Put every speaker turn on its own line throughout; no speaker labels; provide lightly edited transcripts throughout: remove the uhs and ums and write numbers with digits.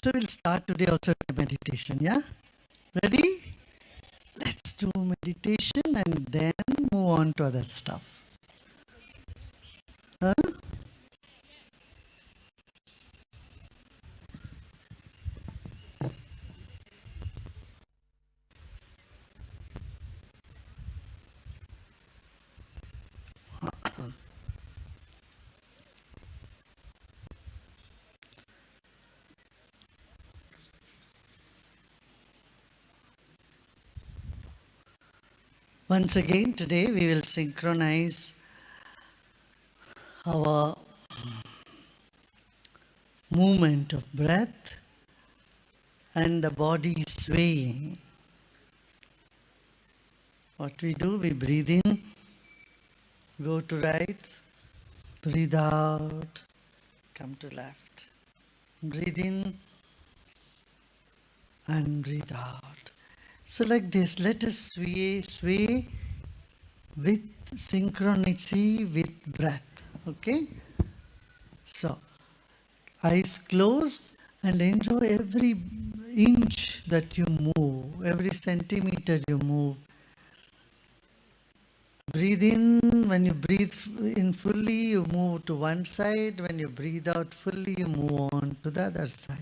So we'll start today also with meditation, yeah? Ready? Let's do meditation and then move on to other stuff. Huh? Once again, today we will synchronize our movement of breath and the body swaying. What we do, we breathe in, go to right, breathe out, come to left. Breathe in and breathe out. So like this, let us sway with synchronicity with breath. Okay? So, eyes closed and enjoy every inch that you move, every centimeter you move. Breathe in. When you breathe in fully, you move to one side. When you breathe out fully, you move on to the other side.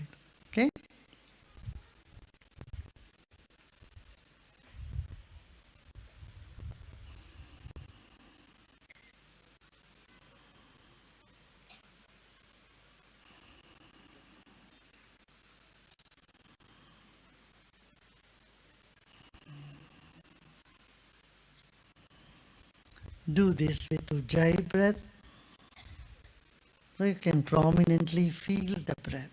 Okay? Do this with Ujjayi breath, so you can prominently feel the breath.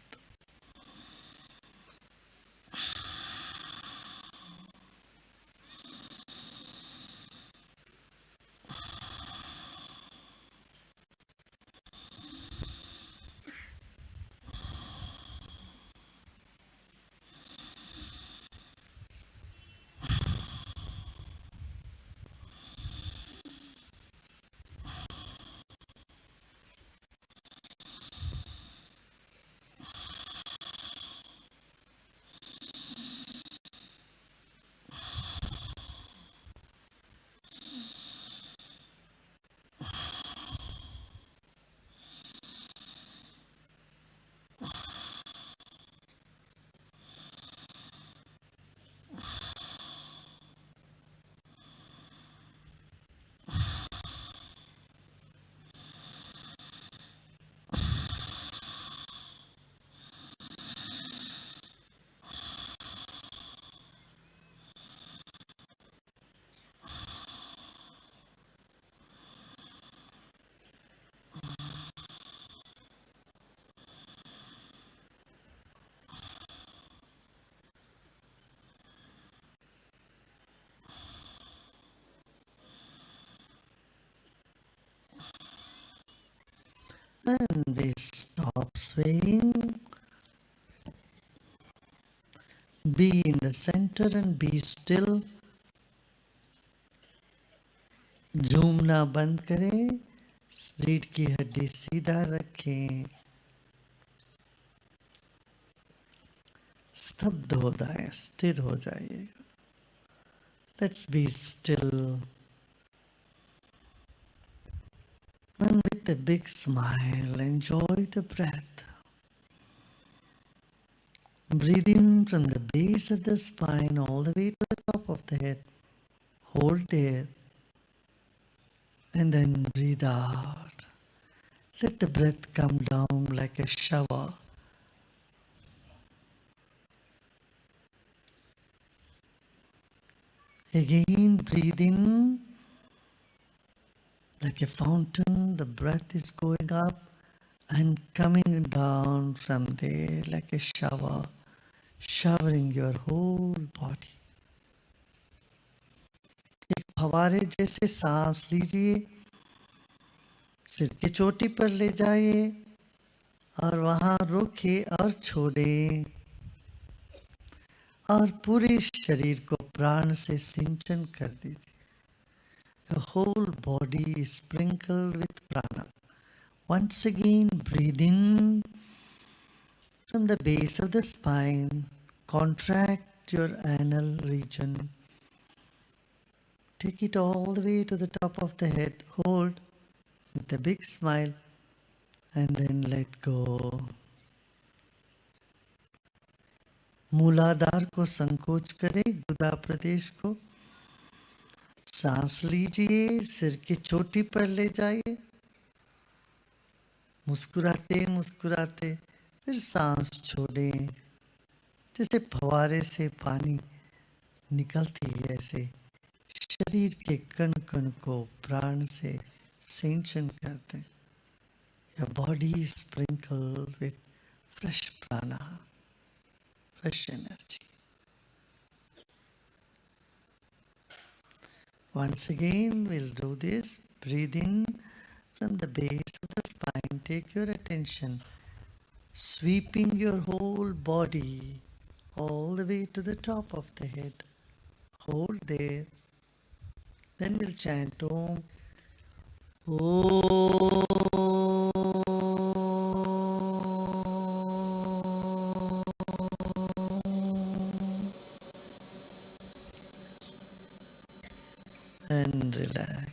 And we stop swaying. Be in the center and be still. झूमना बंद करें, रीढ़ की हड्डी सीधा रखें, स्तब्ध हो जाए, स्थिर हो जाइए. Let's be still and with a big smile enjoy the breath. Breathe in from the base of the spine all the way to the top of the head. Hold there and then breathe out. Let the breath come down like a shower. Again, breathe in like a fountain. The breath is going up and coming down from there like a shower, showering your whole body. एक फवारे जैसे सांस लीजिए, सिर की चोटी पर ले जाइए और वहाँ रोकिए और छोड़े और पूरे शरीर को प्राण से सिंचन कर दीजिए. The whole body is sprinkled with prana. Once again, breathe in From the base of the spine, contract your anal region. Take it all the way to the top of the head. Hold with a big smile and then let go. मूलाधार को संकोच करें, गुदा प्रदेश को सांस लीजिए, सिर की चोटी पर ले जाइए, मुस्कुराते मुस्कुराते फिर सांस छोड़ें, जैसे फवारे से पानी निकलती है ऐसे शरीर के कण कण को प्राण से सिंचन करते हैं. Your body is sprinkled with fresh prana, fresh energy. Once again, we'll do this. Breathe in from the base of the spine. Take your attention, sweeping your whole body all the way to the top of the head. Hold there. Then we'll chant Om. And relax.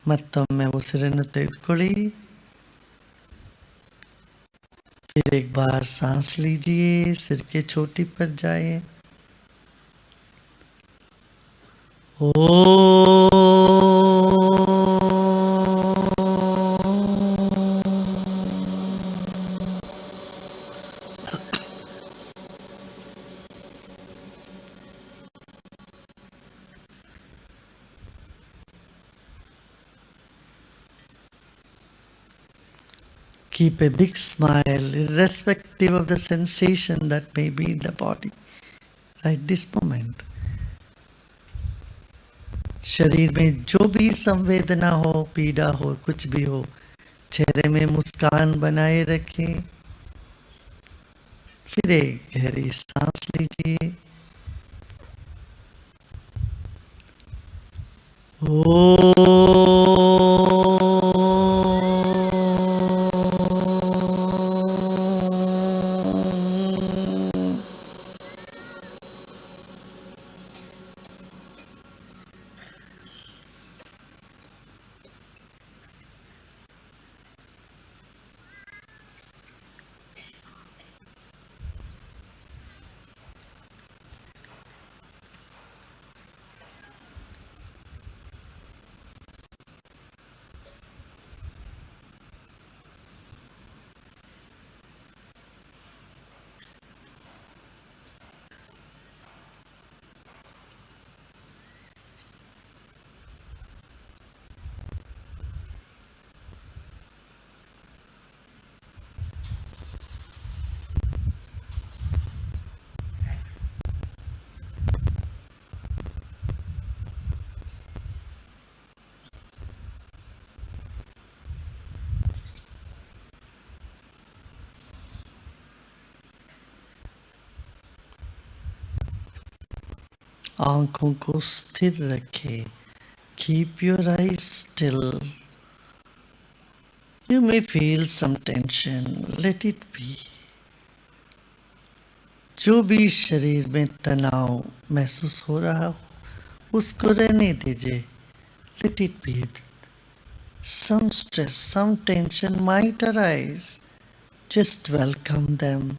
ಮತ್ತೊಮ್ಮೆ ಉಸಿರನ್ನು ತೆಗೆದುಕೊಳ್ಳಿ. फिर एक बार सांस लीजिए, सिर के चोटी पर जाए. Keep a big smile, irrespective of the sensation that may be in the body right this moment. शरीर में जो भी संवेदना हो, पीड़ा हो, कुछ भी हो, चेहरे में मुस्कान बनाए रखें. फिर एक गहरी सांस लीजिए. आंखों को स्थिर रखें. Keep your eyes still. You may feel some tension. Let it be. जो भी शरीर में तनाव महसूस हो रहा हो, उसको रहने दीजिए. Let it be. Some stress, some tension might arise. Just welcome them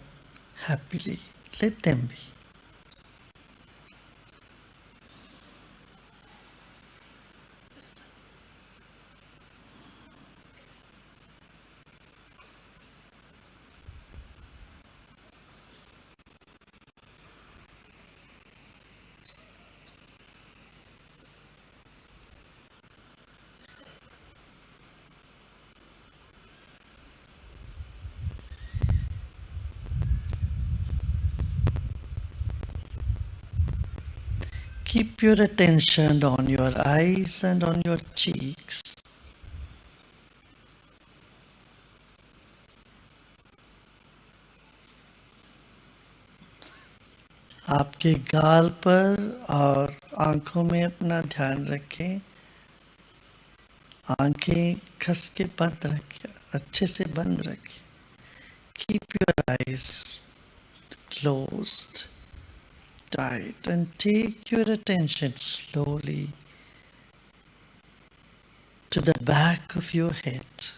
happily. Let them be. Keep your attention on your eyes and on your cheeks. आपके गाल पर और आंखों में अपना ध्यान रखें. आंखें कस के बंद रखिए, अच्छे से बंद रखिए. Keep your eyes closed tight and take your attention slowly to the back of your head.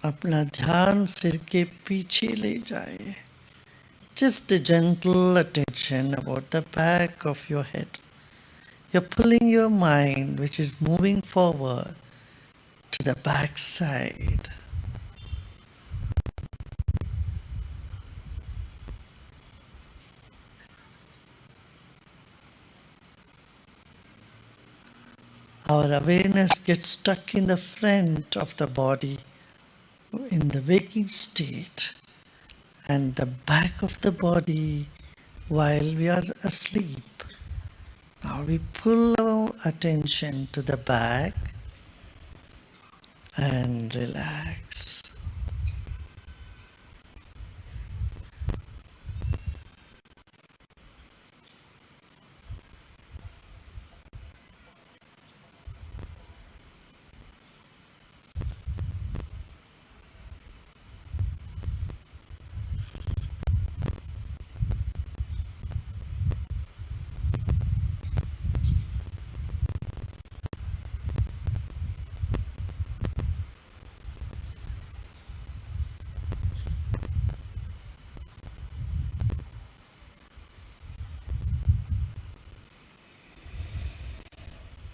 अपना ध्यान सिर के पीछे ले जाइए. Just a gentle attention about the back of your head. You're pulling your mind, which is moving forward, to the back side. Our awareness gets stuck in the front of the body in the waking state and the back of the body while we are asleep. Now we pull our attention to the back and relax.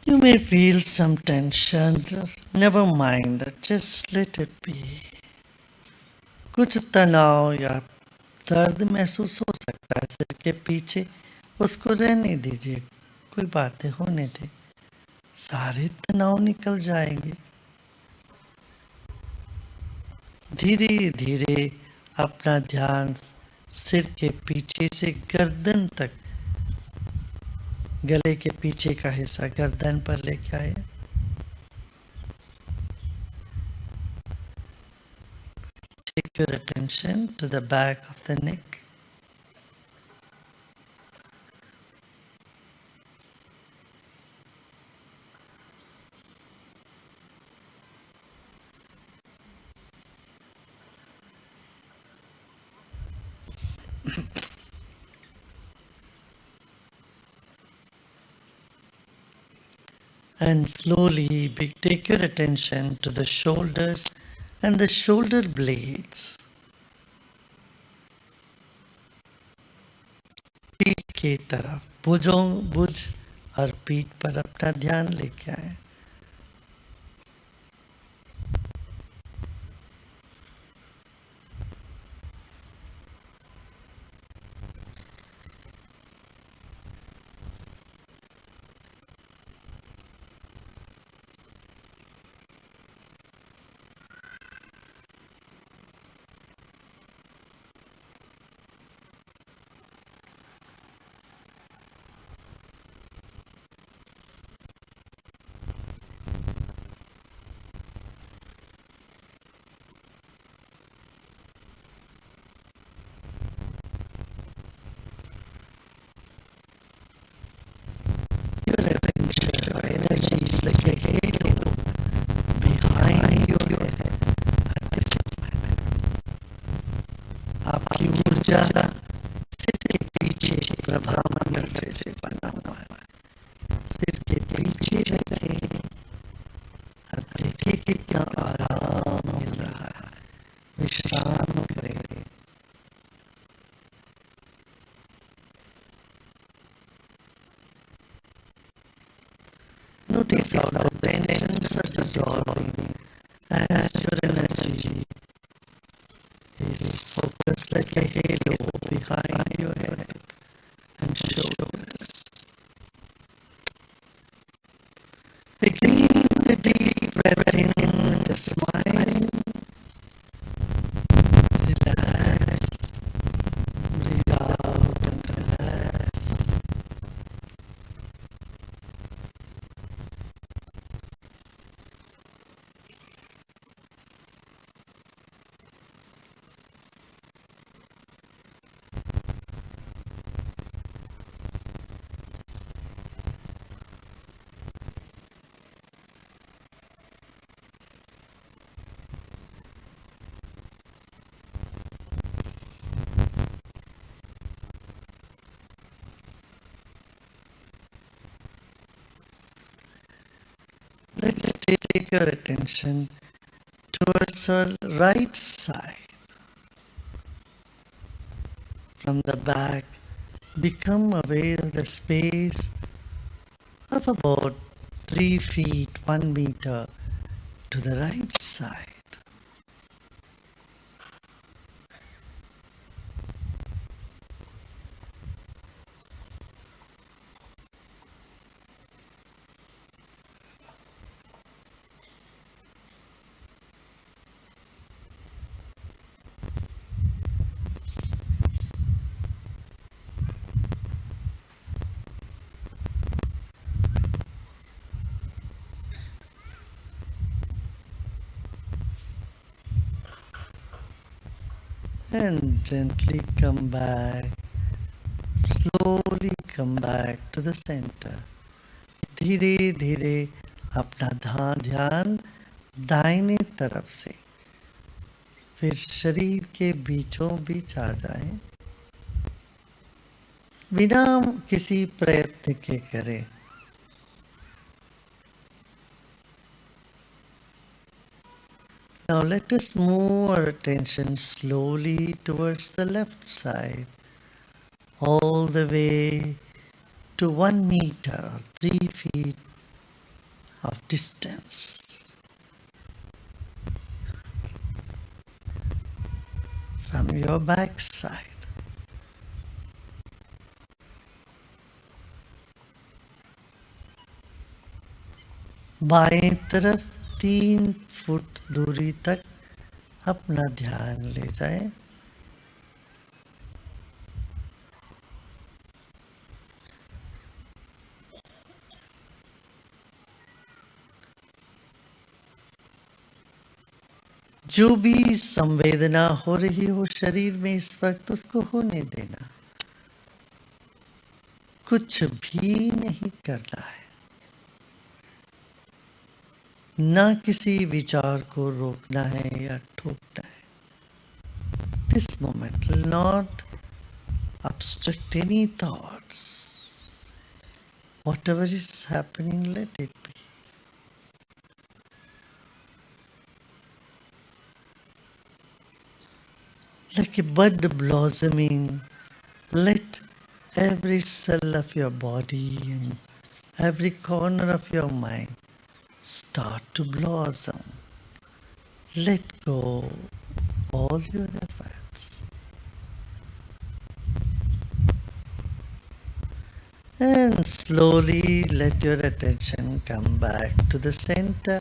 You may feel some tension, never mind that, just let it be. कुछ तनाव या दर्द महसूस हो सकता है सिर के पीछे, उसको रहने दीजिए, कोई बातें होने दे, सारे तनाव निकल जाएंगे. धीरे धीरे अपना ध्यान सिर के पीछे से गर्दन तक, गले के पीछे का हिस्सा गर्दन पर लेके आए. Take your attention to the back of the neck. And slowly take your attention to the shoulders and the shoulder blades. पीठ की तरफ, भुज और पीठ पर अपना ध्यान लेके आए. Your attention, your energy is like a halo behind your head. आपकी ऊर्जा सिर के पीछे प्रभा मंडल जैसे बना हुआ है. सिर के पीछे रखें और देखें कि क्या आराम मिल रहा है. विश्राम करें. Notice how the tensions are dissolving as your energy is focused like a halo behind your head and shoulders. Taking a deep breath in with a smile. Relax. Breathe out and relax. take your attention towards our right side. From the back, become aware of the space of about 3 feet, 1 meter to the right side. And gently come back, slowly come back to the center. धीरे धीरे अपना ध्यान दाहिने तरफ से फिर शरीर के बीचों बीच आ जाए, बिना किसी प्रयत्न के करें. Now let us move our attention slowly towards the left side, all the way to 1 meter or 3 feet of distance from your back side. बाएं तरफ 3 फुट दूरी तक अपना ध्यान ले जाएं. जो भी संवेदना हो रही हो शरीर में इस वक्त, उसको होने देना. कुछ भी नहीं करना है. ना किसी विचार को रोकना है या ठोकना है. This moment will not obstruct any thoughts. Whatever is happening, let it be. Like a bud blossoming, let every cell of your body and every corner of your mind start to blossom. Let go all your efforts. And slowly let your attention come back to the center.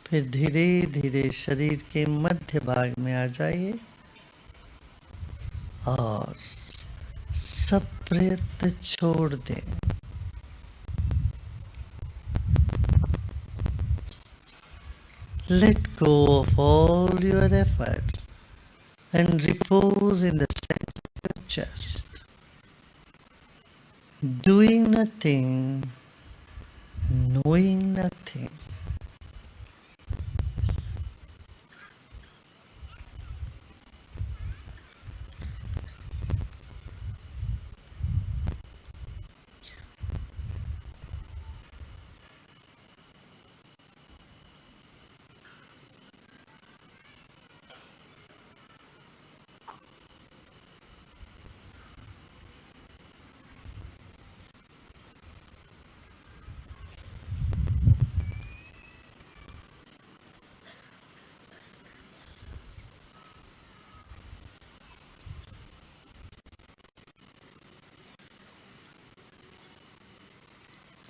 फिर धीरे धीरे शरीर के मध्य भाग में आ जाइए और सब प्रयत्न छोड़ दें. Let go of all your efforts and repose in the center of your chest. Doing nothing, knowing nothing.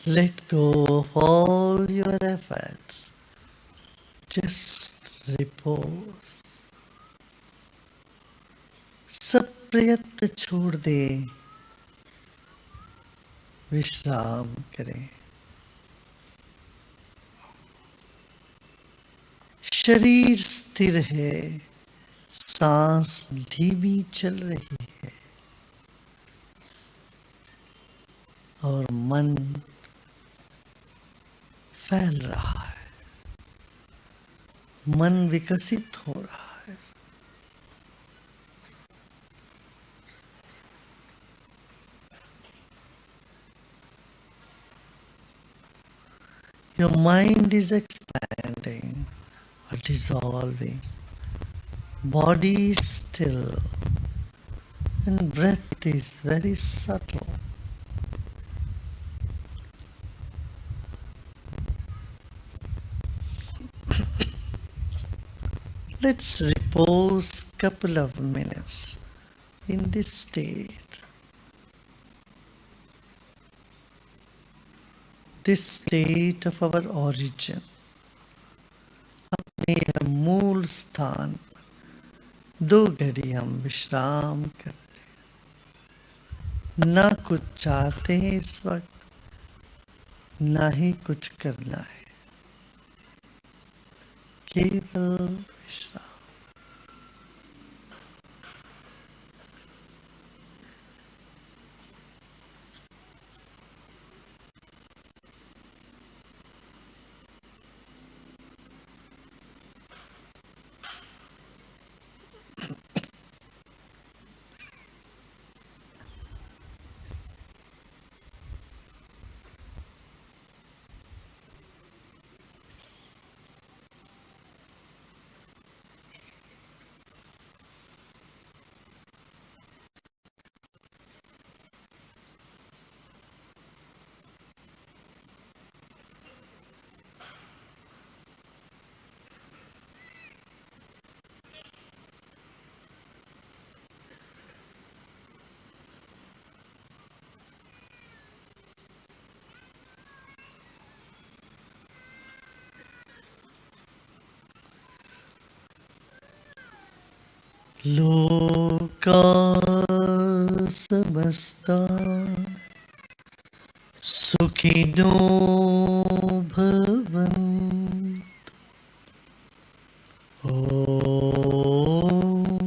Let go of all your efforts. Just repose. सब प्रयत्न छोड़ दे, विश्राम करें. शरीर स्थिर है, सांस धीमी चल रही है और मन फैल रहा है, मन विकसित हो रहा है. Your mind is expanding or dissolving. Body is still and breath is very subtle. Let's repose couple of minutes in this state. This state of our origin. अपने यह मूल स्थान 2 घड़ी हम विश्राम करते हैं। ना कुछ चाहते हैं इस वक्त, ना ही कुछ करना है, केवल विश्राम। लोका समस्ता सुखिनो भवन्तु। ओम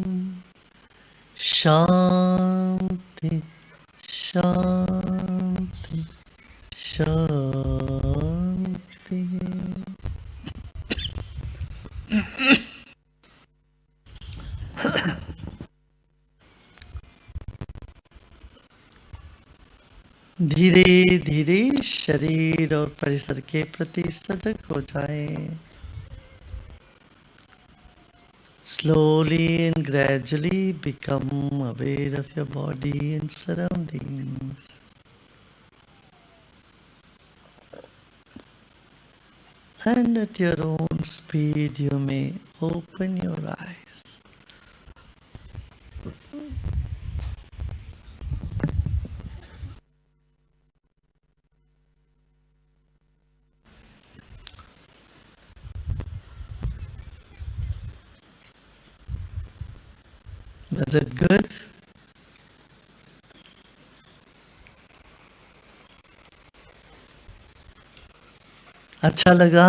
शांति शांति शांति। धीरे धीरे शरीर और परिसर के प्रति सजग हो जाए। Slowly and gradually become aware of your body and surroundings. And at your own speed you may open your eyes. Was it good? अच्छा लगा?